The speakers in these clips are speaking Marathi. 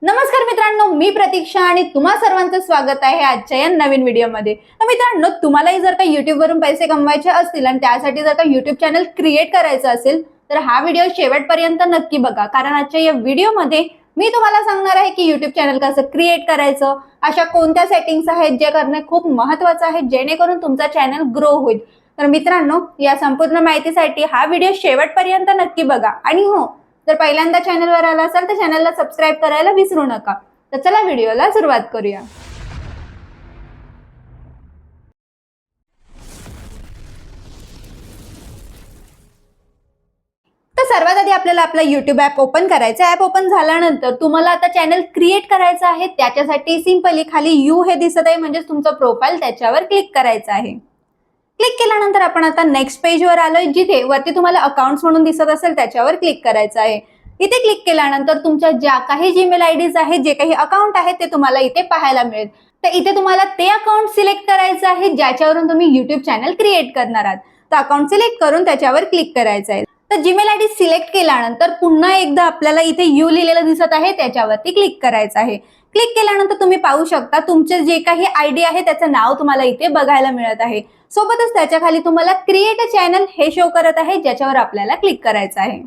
नमस्कार मित्रांनो, मी प्रतीक्षा आणि तुम्हा सर्वांचं स्वागत आहे आजच्या या नवीन व्हिडिओमध्ये। तर मित्रांनो, तुम्हालाही जर का YouTube वरून पैसे कमवायचे असतील आणि त्यासाठी जर का YouTube चॅनल क्रिएट करायचं असेल तर हा व्हिडिओ शेवटपर्यंत नक्की बघा, कारण आजच्या या व्हिडिओमध्ये मी तुम्हाला सांगणार आहे की YouTube चॅनल कसं क्रिएट करायचं, अशा कोणत्या सेटिंग्स आहेत जे करणे खूप महत्त्वाचं आहे जेणेकरून तुमचा चॅनल ग्रो होईल। तर मित्रांनो, या संपूर्ण माहितीसाठी हा व्हिडिओ शेवटपर्यंत नक्की बघा आणि हो, जर पहिल्यांदा चॅनलवर आला असाल तर चॅनलला सबस्क्राइब करायला विसरू नका। तर चला व्हिडिओला सुरुवात करूया। तर सर्वात आधी आपल्याला आपला YouTube ॲप ओपन करायचं आहे। ॲप ओपन झाल्यानंतर तुम्हाला आता चॅनल क्रिएट करायचं आहे, त्याच्यासाठी सिंपली खाली यू हे दिसत आहे म्हणजे तुमचं प्रोफाइल, त्याच्यावर क्लिक करायचं आहे। क्लिक केल्यानंतर आपण आता नेक्स्ट पेजवर आलोय, जिथे वरती तुम्हाला अकाउंट्स म्हणून दिसत असेल त्याच्यावर क्लिक करायचं आहे। इथे क्लिक केल्यानंतर तुमच्या ज्या काही जीमेल आयडीज आहेत, जे काही अकाउंट आहेत ते तुम्हाला इथे पाहायला मिळेल। तर इथे तुम्हाला ते अकाउंट सिलेक्ट करायचं आहे ज्याच्यावरून तुम्ही YouTube चॅनल क्रिएट करणार आहात। तर अकाउंट सिलेक्ट करून त्याच्यावर क्लिक करायचं आहे। तर जीमेल आयडी सिलेक्ट केल्यानंतर पुन्हा एकदा आपल्याला इथे यू लिहिलेलं दिसत आहे, त्याच्यावरती क्लिक करायचं आहे। क्लिक केल्यानंतर तुम्ही पाहू शकता तुमचे जे काही आयडी आहे त्याचं नाव तुम्हाला इथे बघायला मिळत आहे। सोबतच त्याच्या खाली तुम्हाला क्रिएट अ चॅनल हे शो करत आहे, ज्याच्यावर आपल्याला क्लिक करायचं आहे।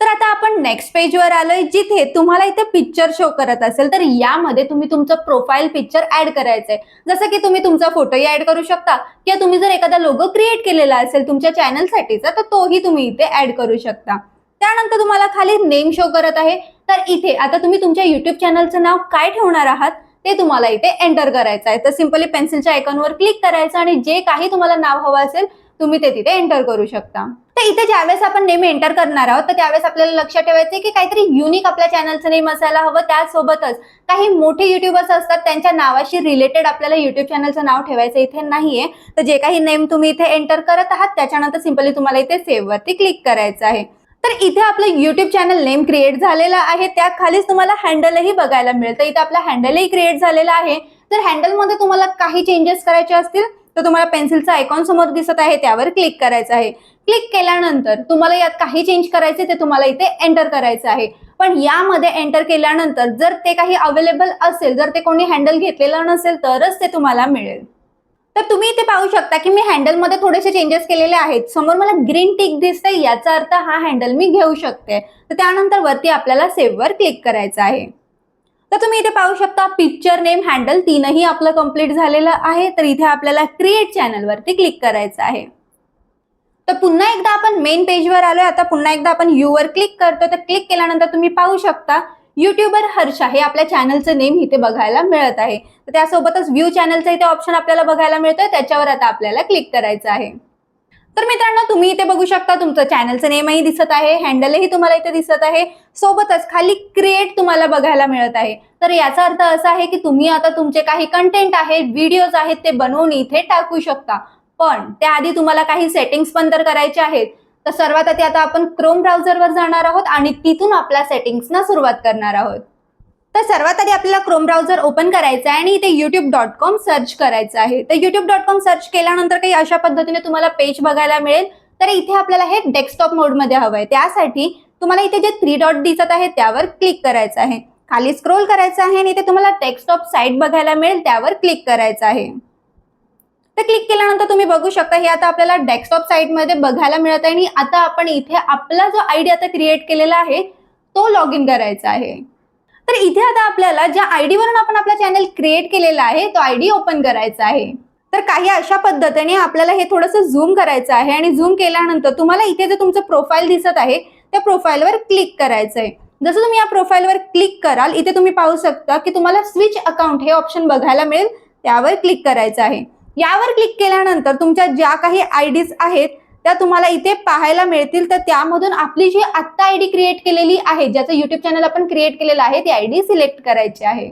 तर आता आपण नेक्स्ट पेजवर आलोय, जिथे तुम्हाला इथे पिक्चर शो करत असेल तर यामध्ये तुम्ही तुमचं प्रोफाइल पिक्चर ऍड करायचंय। जसं की तुम्ही तुमचा फोटोही ऍड करू शकता किंवा तुम्ही जर एखादा लोगो क्रिएट केलेला असेल तुमच्या चॅनलसाठीचा तर तोही तुम्ही इथे ऍड करू शकता। त्यानंतर तुम्हाला खाली नेम शो करत आहे, तर इथे आता तुम्ही तुमच्या YouTube चॅनलचं नाव काय ठेवणार आहात ते तुम्हाला इथे एंटर करायचं आहे। तर सिंपली पेन्सिलच्या आयकॉनवर क्लिक करायचं आणि जे काही तुम्हाला नाव हवं असेल तुम्ही ते तिथे एंटर करू शकता। तर इथे ज्यावेळेस आपण नेम एंटर करणार आहोत तर त्यावेळेस आपल्याला लक्षात ठेवायचं की काहीतरी युनिक आपल्या चॅनलचं नेम असायला हवं। त्यासोबतच काही मोठे युट्यूबर्स असतात त्यांच्या नावाशी रिलेटेड आपल्याला YouTube चॅनलचं नाव ठेवायचं इथे नाहीये। तर जे काही नेम तुम्ही इथे एंटर करत आहात त्याच्यानंतर सिंपली तुम्हाला इथे सेव्ह वरती क्लिक करायचं आहे। तर इथे आपलं YouTube चॅनल नेम क्रिएट झालेला आहे, त्या खालीच तुम्हाला हँडलही बघायला मिळतं। इथे आपला हँडलही क्रिएट झालेला आहे। तर हँडलमध्ये तुम्हाला काही चेंजेस करायचे असतील तर तुम्हाला पेन्सिलचा आयकॉन समोर दिसत आहे त्यावर क्लिक करायचं आहे। क्लिक केल्यानंतर तुम्हाला यात काही चेंज करायचे ते तुम्हाला इथे एंटर करायचं आहे। पण यामध्ये एंटर केल्यानंतर जर ते काही अवेलेबल असेल, जर ते कोणी हँडल घेतलेलं नसेल तरच ते तुम्हाला मिळेल। तर तुम्ही इथे पाहू शकता की मी हँडलमध्ये थोडेसे चेंजेस केलेले आहेत। समोर मला ग्रीन टिक दिसतंय, याचा अर्थ हा हँडल मी घेऊ शकते। तर त्यानंतर वरती आपल्याला सेव्ह वर क्लिक करायचं आहे। तर तुम्ही इथे पाहू शकता पिक्चर नेम हँडल तीनही आपलं कंप्लीट झालेलं आहे। तर इथे आपल्याला क्रिएट चॅनल वरती क्लिक करायचं आहे। तर पुन्हा एकदा आपण मेन पेजवर आलोय, आता पुन्हा एकदा आपण यू वर क्लिक करतो। तर क्लिक केल्यानंतर तुम्ही पाहू शकता युट्यूबर हर्षा हे आपल्या चॅनलचं नेम इथे बघायला मिळत आहे। तर त्यासोबतच व्ह्यू चॅनलचं इथे ऑप्शन आपल्याला बघायला मिळतोय, त्याच्यावर आता आपल्याला क्लिक करायचं आहे। तर मित्रांनो, तुम्ही इथे बघू शकता तुमचं चॅनलचं नेमही दिसत आहे, हँडलही तुम्हाला इथे दिसत आहे, सोबतच खाली क्रिएट तुम्हाला बघायला मिळत आहे। तर याचा अर्थ असा आहे की तुम्ही आता तुमचे काही कंटेंट आहेत, व्हिडिओज आहेत ते बनवून इथे टाकू शकता। पण त्याआधी तुम्हाला काही सेटिंग्स पण तर करायचे आहेत। तर सर्वात आधी आता आपण क्रोम ब्राउझरवर जाणार आहोत आणि तिथून आपल्या सेटिंग्सना सुरुवात करणार आहोत। तर सर्वात आधी आपल्याला क्रोम ब्राउझर ओपन करायचं आहे आणि इथे youtube.com सर्च करायचं आहे। तर youtube.com सर्च केल्यानंतर काही अशा पद्धतीने तुम्हाला पेज बघायला मिळेल। तर इथे आपल्याला हे डेस्कटॉप मोडमध्ये हवंय, त्यासाठी तुम्हाला इथे जे 3 डॉट दिसत आहे त्यावर क्लिक करायचं आहे। खाली स्क्रोल करायचं आहे आणि इथे तुम्हाला डेस्कटॉप साइट बघायला मिळेल, त्यावर क्लिक करायचं आहे। तर क्लिक केल्यानंतर तुम्ही बघू शकता हे आता आपल्याला डेस्कटॉप साइटमध्ये बघायला मिळत आहे आणि आता आपण इथे आपला जो आयडी आता क्रिएट केलेला आहे तो लॉग इन करायचा आहे। तर इथे आता आपल्याला ज्या आयडी वरून आपण आपला चॅनल क्रिएट केलेला आहे तो आयडी ओपन करायचा आहे। तर काही अशा पद्धतीने आपल्याला हे थोडंसं झूम करायचं आहे आणि झूम केल्यानंतर तुम्हाला इथे जे तुमचं प्रोफाइल दिसत आहे त्या प्रोफाइलवर क्लिक करायचं आहे। जसं तुम्ही या प्रोफाइलवर क्लिक कराल इथे तुम्ही पाहू शकता की तुम्हाला स्विच अकाउंट हे ऑप्शन बघायला मिळेल, त्यावर क्लिक करायचं आहे। यावर क्लिक केल्यानंतर तुमच्या ज्या काही आयडीज आहेत त्या तुम्हाला इथे पाहायला मिळतील। तर त्यामधून आपली जी आत्ता आयडी क्रिएट केलेली आहे, ज्याचं YouTube चॅनल आपण क्रिएट केलेलं आहे, ती आयडी सिलेक्ट करायची आहे।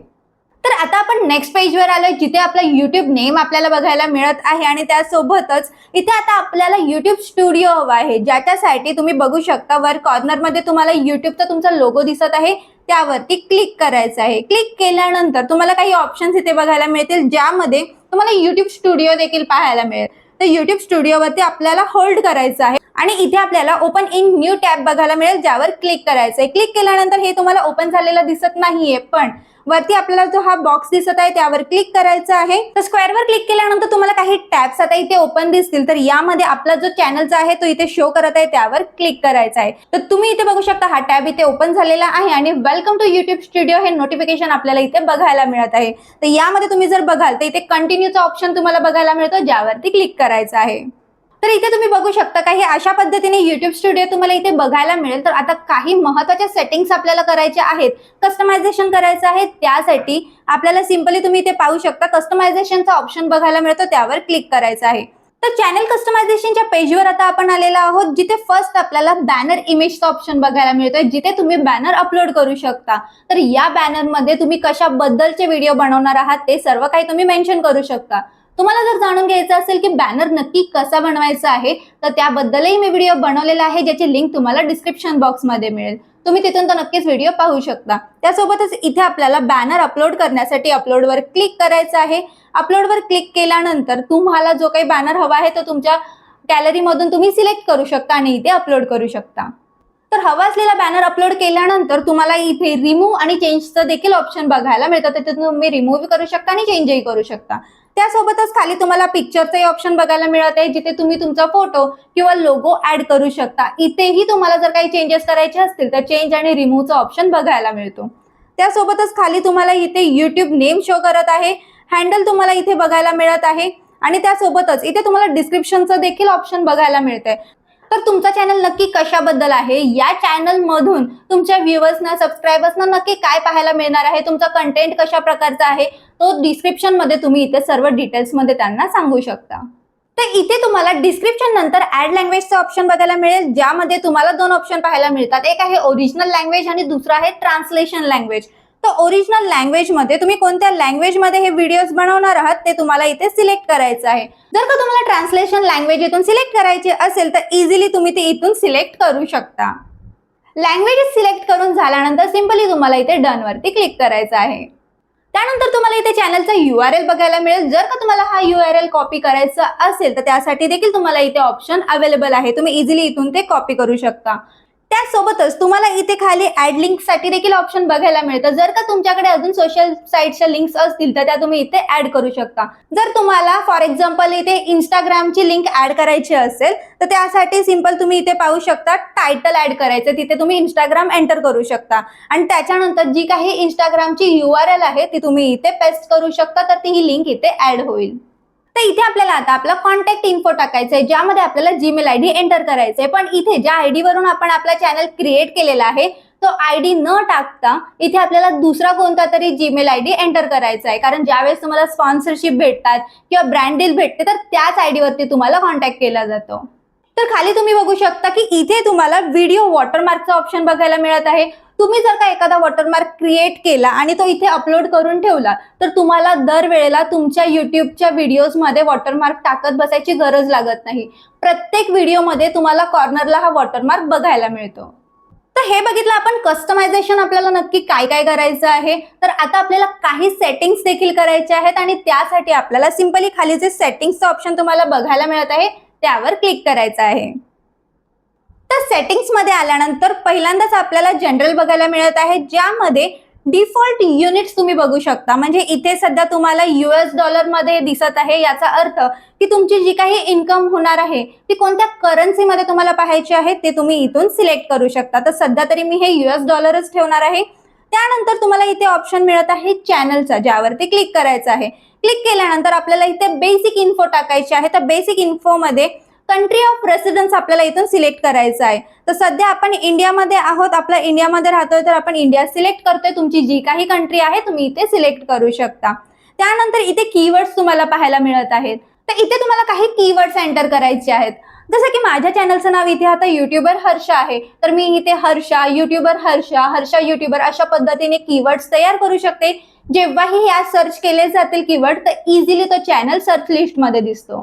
तर आता आपण नेक्स्ट पेजवर आलोय, जिथे आपला YouTube नेम आपल्याला बघायला मिळत आहे आणि त्यासोबतच इथे आता आपल्याला YouTube स्टुडिओ हवा आहे, ज्याच्यासाठी तुम्ही बघू शकता वर कॉर्नरमध्ये तुम्हाला YouTubeचा तुमचा लोगो दिसत आहे, त्यावरती क्लिक करायचं आहे। क्लिक केल्यानंतर तुम्हाला काही ऑप्शन्स इथे बघायला मिळतील, ज्यामध्ये तुम्हाला YouTube स्टुडिओ देखील पाहायला मिळेल। तर तर युट्यूब स्टुडिओवरती आपल्याला होल्ड करायचं आहे आणि इथे आपल्याला ओपन इन न्यू टॅब बघायला मिळेल, ज्यावर क्लिक करायचं आहे. क्लिक केल्यानंतर हे तुम्हाला ओपन झालेलं दिसत नाहीये, पण वरती आपल्याला जो हा बॉक्स दिसत आहे त्यावर क्लिक करायचं आहे. तर स्क्वेअरवर क्लिक केल्यानंतर तुम्हाला काही टॅब्स आता इथे ओपन दिसतील. तर यामध्ये आपला जो चॅनलचा आहे तो इथे शो करत आहे, त्यावर क्लिक करायचं आहे. तर तुम्ही इथे बघू शकता हा टॅब इथे ओपन झालेला आहे आणि वेलकम टू युट्यूब स्टुडिओ हे नोटिफिकेशन आपल्याला इथे बघायला मिळत आहे. तर यामध्ये तुम्ही जर बघाल तर इथे कंटिन्यूचा ऑप्शन तुम्हाला बघायला मिळतो, ज्यावरती क्लिक करायचं आहे. तर इथे तुम्ही बघू शकता काही अशा पद्धतीने युट्यूब स्टुडिओ तुम्हाला इथे बघायला मिळेल. तर आता काही महत्त्वाच्या सेटिंग्स आपल्याला करायच्या आहेत, कस्टमायझेशन करायचं आहे. त्यासाठी आपल्याला सिंपली तुम्ही इथे पाहू शकता कस्टमायझेशनचा ऑप्शन बघायला मिळतो, त्यावर क्लिक करायचं आहे. तर चॅनल कस्टमायझेशनच्या पेजवर आता आपण आलेलो आहोत, जिथे फर्स्ट आपल्याला बॅनर इमेजचा ऑप्शन बघायला मिळतोय, जिथे तुम्ही बॅनर अपलोड करू शकता. तर या बॅनरमध्ये तुम्ही कशाबद्दलचे व्हिडिओ बनवणार आहात ते सर्व काही तुम्ही मेन्शन करू शकता. तुम्हाला जर जाणून घ्यायचं असेल की बॅनर नक्की कसा बनवायचा आहे, तर त्याबद्दलही मी व्हिडिओ बनवलेला आहे, ज्याची लिंक तुम्हाला डिस्क्रिप्शन बॉक्समध्ये मिळेल. तुम्ही तिथून तो नक्कीच व्हिडिओ पाहू शकता. त्यासोबतच इथे आपल्याला बॅनर अपलोड करण्यासाठी अपलोडवर क्लिक करायचं आहे. अपलोडवर क्लिक केल्यानंतर तुम्हाला जो काही बॅनर हवा आहे तो तुमच्या गॅलरीमधून तुम्ही सिलेक्ट करू शकता आणि इथे अपलोड करू शकता. तर हवा असलेला बॅनर अपलोड केल्यानंतर तुम्हाला इथे रिमूव्ह आणि चेंजचं देखील ऑप्शन बघायला मिळतं. तिथे तुम्ही रिमूव्ह करू शकता आणि चेंजही करू शकता. त्यासोबतच खाली तुम्हाला पिक्चरचंही ऑप्शन बघायला मिळत आहे, जिथे तुम्ही तुमचा फोटो किंवा लोगो ऍड करू शकता. इथेही तुम्हाला जर काही चेंजेस करायचे असतील तर चेंज आणि रिमूव्हचा ऑप्शन बघायला मिळतो. त्यासोबतच खाली तुम्हाला इथे युट्यूब नेम शो करत आहे, हँडल तुम्हाला इथे बघायला मिळत आहे आणि त्यासोबतच इथे तुम्हाला डिस्क्रिप्शनचं देखील ऑप्शन बघायला मिळतंय. तर तुमचा चॅनल नक्की कशाबद्दल आहे, या चॅनल मधून तुमच्या व्ह्यूअर्सना सबस्क्रायबर्सना नक्की काय पाहायला मिळणार आहे, तुमचा कंटेंट कशा प्रकारचा आहे, तो डिस्क्रिप्शन मध्ये तुम्ही इथे सर्व डिटेल्स मध्ये त्यांना सांगू शकता. तर इथे तुम्हाला डिस्क्रिप्शन नंतर ऍड लँग्वेजचा ऑप्शन बघायला मिळेल, ज्यामध्ये तुम्हाला दोन ऑप्शन पाहायला मिळतात. एक आहे ओरिजिनल लँग्वेज आणि दुसरा आहे ट्रान्सलेशन लँग्वेज. तर ओरिजिनल लँग्वेज मध्ये तुम्ही कोणत्या लँग्वेज मध्ये हे व्हिडिओज बनवणार आहात ते तुम्हाला इथे सिलेक्ट करायचं आहे. जर का तुम्हाला ट्रान्सलेशन लँग्वेज इथून सिलेक्ट करायची असेल तर इझिली तुम्ही ते इथून सिलेक्ट करू शकता. लँग्वेज सिलेक्ट करून झाल्यानंतर सिंपली तुम्हाला इथे डन वरती क्लिक करायचं आहे. त्यानंतर तुम्हाला इथे चॅनलचा URL बघायला मिळेल. जर का तुम्हाला हा URL कॉपी करायचा असेल तर त्यासाठी देखील तुम्हाला इथे ऑप्शन अवेलेबल आहे. तुम्ही इझिली इथून ते कॉपी करू शकता. त्यासोबतच तुम्हाला इथे खाली ऍड लिंक साठी देखील ऑप्शन बघायला मिळतं. जर का तुमच्याकडे अजून सोशल साईटच्या लिंक्स असतील तर त्या तुम्ही इथे ऍड करू शकता. जर तुम्हाला फॉर एक्झाम्पल इथे इंस्टाग्रामची लिंक ऍड करायची असेल तर त्यासाठी सिंपल तुम्ही इथे पाहू शकता टायटल ऍड करायचं, तिथे तुम्ही इंस्टाग्राम एंटर करू शकता आणि त्याच्यानंतर जी काही इंस्टाग्रामची URL आहे ती तुम्ही इथे पेस्ट करू शकता, तर ती ही लिंक इथे ऍड होईल. तर इथे आपल्याला आता आपला कॉन्टॅक्ट इन्फो टाकायचा आहे, ज्यामध्ये आपल्याला जीमेल आयडी एंटर करायचा आहे. पण इथे ज्या आयडी वरून आपण आपला चॅनल क्रिएट केलेला आहे तो आयडी न टाकता इथे आपल्याला दुसरा कोणता तरी जीमेल आयडी एंटर करायचा आहे. कारण ज्यावेळेस तुम्हाला स्पॉन्सरशिप भेटतात किंवा ब्रँड डील भेटते तर त्याच आयडी वरती तुम्हाला कॉन्टॅक्ट केला जातो. तर खाली तुम्ही बघू शकता की इथे तुम्हाला व्हिडिओ वॉटरमार्कचा ऑप्शन बघायला मिळत आहे. तुम्ही जर का एखादा वॉटरमार्क क्रिएट केला आणि तो इथे अपलोड करून ठेवला तर तुम्हाला दरवेळेला तुमच्या युट्यूबच्या व्हिडिओजमध्ये वॉटरमार्क टाकत बसायची गरज लागत नाही. प्रत्येक व्हिडिओमध्ये तुम्हाला कॉर्नरला हा वॉटरमार्क बघायला मिळतो. तर हे बघितलं आपण कस्टमायझेशन आपल्याला नक्की काय काय करायचं आहे. तर आता आपल्याला काही सेटिंग्स देखील करायचे आहेत आणि त्यासाठी आपल्याला सिंपली खाली जे सेटिंग्सचं ऑप्शन तुम्हाला बघायला मिळत आहे त्यावर क्लिक करायचं आहे. तर सेटिंग्स मध्ये आल्यानंतर पहिल्यांदाच आपल्याला जनरल बघायला मिळत आहे, ज्यामध्ये डिफॉल्ट युनिट्स तुम्ही बघू शकता. म्हणजे इथे सध्या तुम्हाला US मध्ये दिसत आहे. याचा अर्थ की तुमची जी काही इन्कम होणार आहे ती कोणत्या करन्सीमध्ये तुम्हाला पाहायची आहे ते तुम्ही इथून सिलेक्ट करू शकता. तर सध्या तरी मी हे US ठेवणार आहे. त्यानंतर तुम्हाला इथे ऑप्शन मिळत आहे चॅनलचा, ज्यावरती क्लिक करायचं आहे. क्लिक केल्यानंतर आपल्याला इथे बेसिक इन्फो टाकायची आहे. तर बेसिक इन्फो मध्ये कंट्री ऑफ रेसिडेन्स आपल्याला इथून सिलेक्ट करायचं आहे. तर सध्या आपण इंडियामध्ये आहोत, आपल्या इंडियामध्ये राहतोय तर आपण इंडिया सिलेक्ट करतोय. तुमची जी काही कंट्री आहे तुम्ही इथे सिलेक्ट करू शकता. त्यानंतर इथे कीवर्ड्स तुम्हाला पाहायला मिळत आहेत. तर इथे तुम्हाला काही कीवर्ड्स एंटर करायचे आहेत. जसं की माझ्या चॅनलचं नाव इथे आता युट्यूबर हर्षा आहे, तर मी इथे हर्षा युट्यूबर हर्षा युट्यूबर अशा पद्धतीने कीवर्ड्स तयार करू शकते. जेव्हाही या सर्च केले जातील कीवर्ड तर इझिली तो चॅनल सर्च लिस्ट मध्ये दिसतो.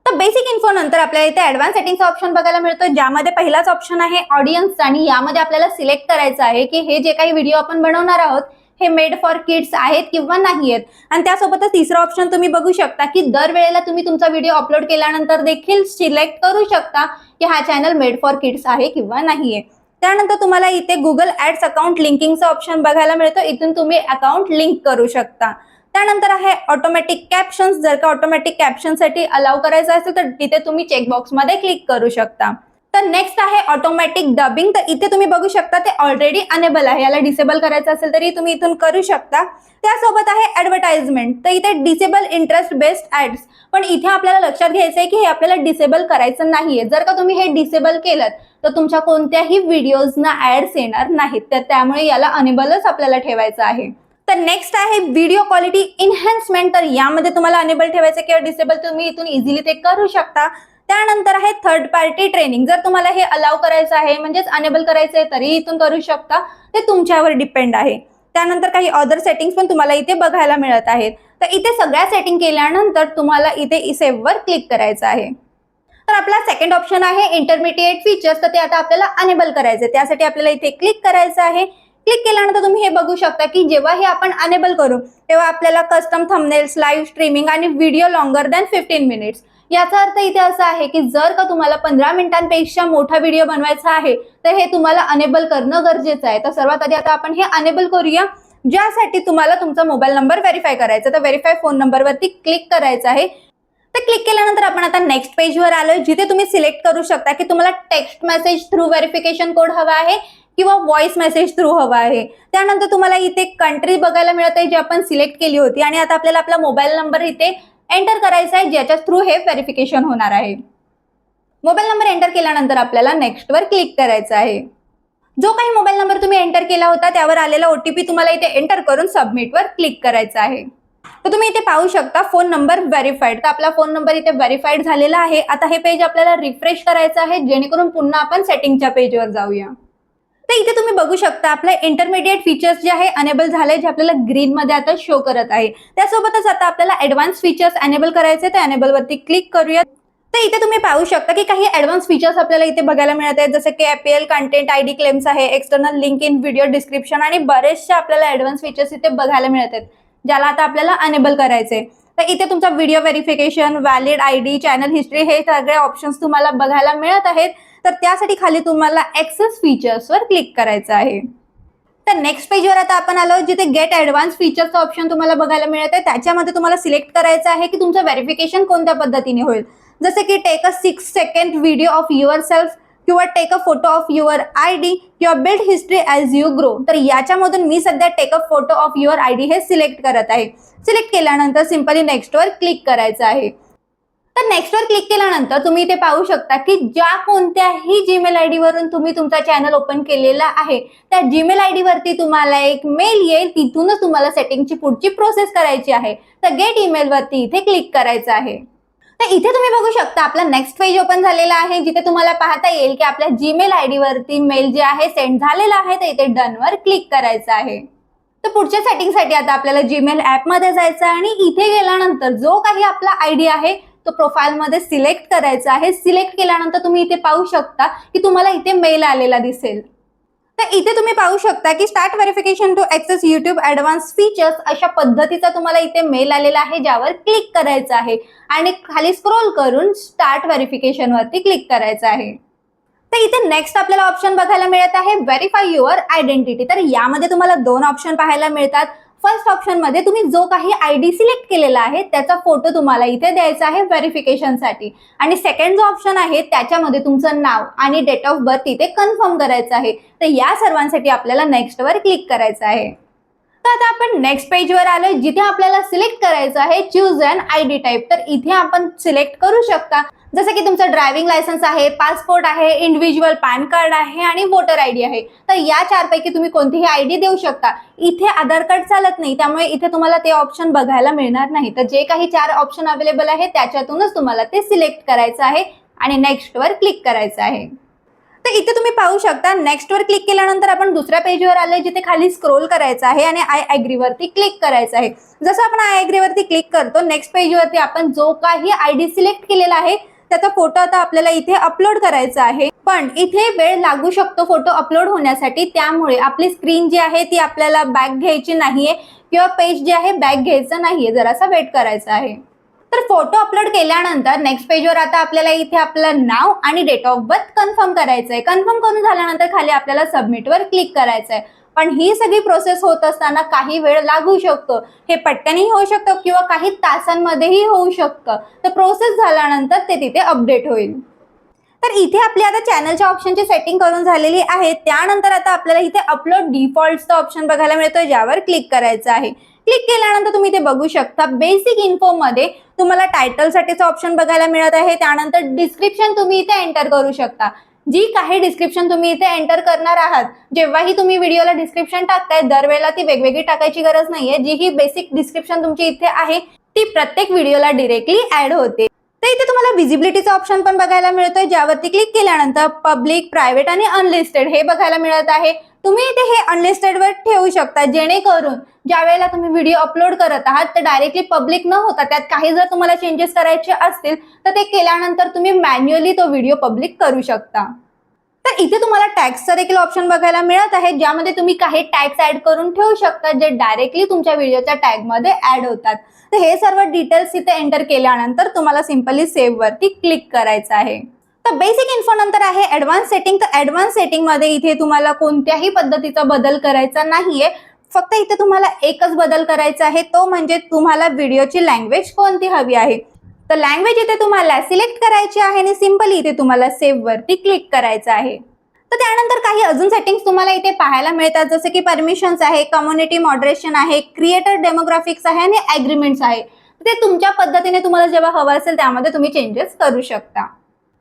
तर बेसिक इन्फो नंतर आपल्याला इथे ऍडव्हान्स सेटिंगचा ऑप्शन बघायला मिळतो, ज्यामध्ये पहिलाच ऑप्शन आहे ऑडियन्स आणि यामध्ये आपल्याला सिलेक्ट करायचं आहे की हे जे काही व्हिडिओ आपण बनवणार आहोत हे मेड फॉर किड्स आहेत किंवा नाही आहेत. आणि त्यासोबतच तिसरा ऑप्शन तुम्ही बघू शकता की दरवेळेला तुम्ही तुमचा व्हिडिओ अपलोड केल्यानंतर देखील सिलेक्ट करू शकता की हा चॅनल मेड फॉर किड्स आहे किंवा नाहीये. त्यानंतर तुम्हाला इथे गुगल ऍड्स अकाउंट लिंकिंगचा ऑप्शन बघायला मिळतो. इथून तुम्ही अकाउंट लिंक करू शकता. त्यानंतर आहे ऑटोमॅटिक कॅप्शन्स. जर का ऑटोमॅटिक कॅप्शनसाठी अलाउ करायचं असेल तर तिथे तुम्ही चेकबॉक्समध्ये क्लिक करू शकता. तर नेक्स्ट आहे ऑटोमॅटिक डबिंग. तर इथे तुम्ही बघू शकता ते ऑलरेडी अनेबल आहे. याला डिसेबल करायचं असेल तरी तुम्ही इथून करू शकता. त्यासोबत आहे ऍडव्हर्टाइजमेंट. तर इथे डिसेबल इंटरेस्ट बेस्ड ऍड्स. पण इथे आपल्याला लक्षात घ्यायचं आहे की हे आपल्याला डिसेबल करायचं नाहीये. जर का तुम्ही हे डिसेबल केलं तर तुमच्या कोणत्याही व्हिडिओजना ऍड्स येणार नाहीत. तर त्यामुळे याला अनेबलच आपल्याला ठेवायचं आहे. तर नेक्स्ट आहे व्हिडिओ क्वालिटी इन्हान्समेंट. तर यामध्ये तुम्हाला अनेबल ठेवायचं किंवा डिसेबल तुम्ही इथून इझिली ते करू शकता. त्यानंतर आहे थर्ड पार्टी ट्रेनिंग. जर तुम्हाला हे अलाउ करायचं आहे म्हणजेच अनेबल करायचं आहे तरी इथून करू शकता. ते तुमच्यावर डिपेंड आहे. त्यानंतर काही अदर सेटिंग्स पण तुम्हाला इथे बघायला मिळत आहेत. तर इथे सगळ्या सेटिंग केल्यानंतर तुम्हाला इथे सेव्हवर क्लिक करायचं आहे. तर आपला सेकंड ऑप्शन आहे इंटरमिडिएट फीचर्स. तर ते आता आपल्याला अनेबल करायचे. त्यासाठी आपल्याला इथे क्लिक करायचं आहे. क्लिक केल्यानंतर तुम्ही हे बघू शकता की जेव्हा हे आपण अनेबल करू तेव्हा आपल्याला कस्टम थंबनेल्स, लाईव्ह स्ट्रीमिंग आणि व्हिडिओ लॉंगर दॅन 15 मिनिट्स. याचा अर्थ इथे असा आहे की जर का तुम्हाला 15 मिनिटांपेक्षा मोठा व्हिडिओ बनवायचा आहे तर हे तुम्हाला अनेबल करणं गरजेचं आहे. तर सर्वात आधी आता आपण हे अनेबल करूया. ज्यासाठी तुम्हाला तुमचा मोबाईल नंबर व्हेरीफाय करायचा. तर व्हेरीफाय फोन नंबरवरती क्लिक करायचं आहे. तर क्लिक केल्यानंतर आपण आता नेक्स्ट पेजवर आलोय, जिथे तुम्ही सिलेक्ट करू शकता की तुम्हाला text message through verification code हवा आहे किंवा व्हॉइस मेसेज थ्रू हवा आहे. त्यानंतर तुम्हाला इथे कंट्री बघायला मिळत आहे जी आपण सिलेक्ट केली होती. आणि आता आपल्याला आपला मोबाईल नंबर इथे एंटर करायचा आहे ज्याच्या थ्रू हे व्हेरिफिकेशन होणार आहे. मोबाईल नंबर एंटर केल्यानंतर आपल्याला नेक्स्ट वर क्लिक करायचं आहे. जो काही मोबाईल नंबर तुम्ही एंटर केला होता त्यावर आलेला ओटीपी तुम्हाला इथे एंटर करून सबमिट वर क्लिक करायचं आहे. तर तुम्ही इथे पाहू शकता फोन नंबर व्हेरीफाईड. तर आपला फोन नंबर इथे व्हेरीफाईड झालेला आहे. आता हे पेज आपल्याला रिफ्रेश करायचं आहे जेणेकरून पुन्हा आपण सेटिंगच्या पेजवर जाऊया. तर इथे तुम्ही बघू शकता आपले इंटरमिडिएट फीचर्स जे आहे अनेबल झाले, जे आपल्याला ग्रीन मध्ये आता शो करत आहे. त्यासोबतच आता आपल्याला ऍडव्हान्स फीचर्स अनेबल करायचे. तर अनेबल वरती क्लिक करूया. तर इथे तुम्ही पाहू शकता की काही ऍडव्हान्स फीचर्स आपल्याला इथे बघायला मिळत आहेत, जसे की एपीएल कंटेंट आयडी क्लेम्स आहे, external link in video description आणि बरेचसे आपल्याला ऍडव्हान्स फीचर्स इथे बघायला मिळत आहेत, ज्याला आता आपल्याला अनेबल करायचे. तर इथे तुमचा video verification, valid ID, channel history हे सगळे ऑप्शन्स तुम्हाला बघायला मिळत आहेत. तर त्यासाठी खाली तुम्हाला ऍक्सेस फीचर्सवर क्लिक करायचं आहे. तर नेक्स्ट पेजवर आता आपण आलो, जिथे गेट ऍडव्हान्स फीचर्सचा ऑप्शन तुम्हाला बघायला मिळत आहे. त्याच्यामध्ये तुम्हाला सिलेक्ट करायचं आहे की तुमचं व्हेरिफिकेशन कोणत्या पद्धतीने होईल, जसे की take a 6 second video of yourself किंवा take a photo of your ID किंवा build history as you grow. तर याच्यामधून मी सध्या take a photo of your ID हे सिलेक्ट करत आहे. सिलेक्ट केल्यानंतर सिंपली नेक्स्टवर क्लिक करायचं आहे. तर नेक्स्टवर क्लिक केल्यानंतर तुम्ही इथे पाहू शकता की ज्या कोणत्याही जीमेल आयडी वरून तुम्ही तुमचा चॅनल ओपन केलेला आहे त्या जीमेल आयडी वरती तुम्हाला एक मेल येईल. तिथूनच तुम्हाला सेटिंगची पुढची प्रोसेस करायची आहे. तर गेट ईमेल वरती इथे क्लिक करायचं आहे. तर इथे तुम्ही बघू शकता आपला नेक्स्ट पेज ओपन झालेला आहे, जिथे तुम्हाला पाहता येईल की आपल्या जीमेल आयडी वरती मेल जे आहे सेंड झालेला आहे. तर इथे डन वर क्लिक करायचं आहे. तर पुढच्या सेटिंगसाठी आता आपल्याला जीमेल ऍप मध्ये जायचं आहे आणि इथे गेल्यानंतर जो काही आपला आयडी आहे तो प्रोफाईल मध्ये सिलेक्ट करायचा आहे. सिलेक्ट केल्यानंतर तुम्ही इथे पाहू शकता की तुम्हाला इथे मेल आलेला दिसेल. तर इथे तुम्ही पाहू शकता की start verification to access YouTube advance features अशा पद्धतीचा तुम्हाला इथे मेल आलेला आहे, ज्यावर क्लिक करायचं आहे आणि खाली स्क्रोल करून स्टार्ट व्हेरिफिकेशन वरती क्लिक करायचं आहे. तर इथे नेक्स्ट आपल्याला ऑप्शन बघायला मिळत आहे व्हेरीफाय युअर आयडेंटिटी. तर यामध्ये तुम्हाला दोन ऑप्शन पाहायला मिळतात. फर्स्ट ऑप्शन मध्ये तुम्ही जो काही आयडी सिलेक्ट केलेला आहे त्याचा फोटो तुम्हाला इथे द्यायचा आहे व्हेरिफिकेशनसाठी. आणि सेकंड जो ऑप्शन आहे त्याच्यामध्ये तुमचं नाव आणि डेट ऑफ बर्थ इथे कन्फर्म करायचं आहे. तर या सर्वांसाठी आपल्याला नेक्स्ट वर क्लिक करायचं आहे. तर आता आपण नेक्स्ट पेजवर आलोय, जिथे आपल्याला सिलेक्ट करायचं आहे चूज अन आयडी टाईप. तर इथे आपण सिलेक्ट करू शकता, जसं की तुमचं ड्रायव्हिंग लायसन्स आहे, पासपोर्ट आहे, इंडिव्हिज्युअल पॅन कार्ड आहे आणि वोटर आयडी आहे. तर या चारपैकी तुम्ही कोणतीही आयडी देऊ शकता. इथे आधार कार्ड चालत नाही, त्यामुळे इथे तुम्हाला ते ऑप्शन बघायला मिळणार नाही. तर जे काही 4 ऑप्शन अवेलेबल आहे त्याच्यातूनच तुम्हाला ते सिलेक्ट करायचं आहे आणि नेक्स्ट वर क्लिक करायचं आहे. तर इथे तुम्ही पाहू शकता नेक्स्ट वर क्लिक केल्यानंतर आपण दुसऱ्या पेजवर आलोय, जिथे खाली स्क्रोल करायचं आहे आणि आय ॲग्री वरती क्लिक करायचं आहे. जसं आपण आय ॲग्री वरती क्लिक करतो नेक्स्ट पेजवरती आपण जो काही आयडी सिलेक्ट केलेला आहे त्याचा फोटो आता आपल्याला इथे अपलोड करायचा आहे. पण इथे वेळ लागू शकतो फोटो अपलोड होण्यासाठी, त्यामुळे आपली स्क्रीन जी आहे ती आपल्याला बॅक घ्यायची नाहीये किंवा पेज जे आहे बॅक घ्यायचं नाहीये, जरासा वेट करायचा आहे. तर फोटो अपलोड केल्यानंतर नेक्स्ट पेजवर आता आपल्याला इथे आपलं नाव आणि डेट ऑफ बर्थ कन्फर्म करायचं आहे. कन्फर्म करून झाल्यानंतर खाली आपल्याला सबमिटवर क्लिक करायचं आहे. पण ही सगळी प्रोसेस होत असताना काही वेळ लागू शकतो. हे पटकनही होऊ शकतं किंवा काही तासांमध्येही होऊ शकतं. तर प्रोसेस झाल्यानंतर ते तिथे अपडेट होईल. तर इथे आपली आता चॅनलच्या ऑप्शनची सेटिंग करून झालेली आहे. त्यानंतर आता आपल्याला इथे अपलोड डिफॉल्टचा ऑप्शन बघायला मिळतोय, ज्यावर क्लिक करायचं आहे. क्लिक केल्यानंतर तुम्ही इथे बघू शकता बेसिक इन्फो मध्ये तुम्हाला टायटलसाठीचं ऑप्शन बघायला मिळत आहे. त्यानंतर डिस्क्रिप्शन तुम्ही इथे एंटर करू शकता. जी काही डिस्क्रिप्शन तुम्ही इथे एंटर करणार आहात, जेव्हाही तुम्ही व्हिडिओला डिस्क्रिप्शन टाकताय दरवेळेला ती वेगवेगळी टाकायची गरज नाहीये. जी ही बेसिक डिस्क्रिप्शन तुमची इथे आहे ती प्रत्येक व्हिडिओला डिरेक्टली ऍड होते. तर इथे तुम्हाला विजिबिलिटीचा ऑप्शन पण बघायला मिळतोय, ज्यावरती क्लिक केल्यानंतर पब्लिक, प्रायव्हेट आणि अनलिस्टेड हे बघायला मिळत आहे. तुम्ही इथे हे अनलिस्टेड वर ठेवू शकता, जेणेकरून ज्या वेळेला तुम्ही व्हिडिओ अपलोड करत आहात तर डायरेक्टली पब्लिक न होता त्यात काही जर तुम्हाला चेंजेस करायचे असतील तर ते केल्यानंतर तुम्ही मॅन्युअली तो व्हिडिओ पब्लिक करू शकता. तर इथे तुम्हाला टॅग्सचा देखील ऑप्शन बघायला मिळत आहे, ज्यामध्ये तुम्ही काही टॅग्स ऍड करून ठेवू शकता जे डायरेक्टली तुमच्या व्हिडिओच्या टॅग मध्ये ऍड होतात. तर हे सर्व डिटेल्स इथे एंटर केल्यानंतर तुम्हाला सिंपली सेव्ह वरती क्लिक करायचं आहे. तर बेसिक इन्फो नंतर आहे ऍडव्हान्स सेटिंग. तर ऍडव्हान्स सेटिंग मध्ये इथे तुम्हाला कोणत्याही पद्धतीचा बदल करायचा नाहीये. फक्त इथे तुम्हाला एकच बदल करायचा आहे, तो म्हणजे तुम्हाला व्हिडिओची लँग्वेज कोणती हवी आहे. तर लँग्वेज इथे तुम्हाला सिलेक्ट करायची आहे आणि सिंपली इथे तुम्हाला सेव्ह वरती क्लिक करायचं आहे. तर त्यानंतर काही अजून सेटिंग्स तुम्हाला इथे पाहायला मिळतात, जसे की परमिशन्स आहे, कम्युनिटी मॉडरेशन आहे, क्रिएटर डेमोग्राफिक्स आहे आणि ॲग्रीमेंट्स आहे. ते तुमच्या पद्धतीने तुम्हाला जेव्हा हवं असेल त्यामध्ये तुम्ही चेंजेस करू शकता.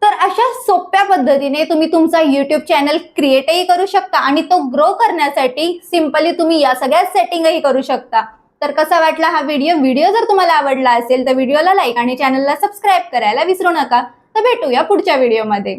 तर अशा सोप्या पद्धतीने तुम्ही तुमचा YouTube चॅनल क्रिएटही करू शकता आणि तो ग्रो करण्यासाठी सिंपली तुम्ही या सगळ्या सेटिंगही करू शकता. तर कसा वाटला हा व्हिडिओ जर तुम्हाला आवडला असेल तर व्हिडिओला लाईक आणि चॅनलला सबस्क्राईब करायला विसरू नका. तर भेटूया पुढच्या व्हिडिओमध्ये.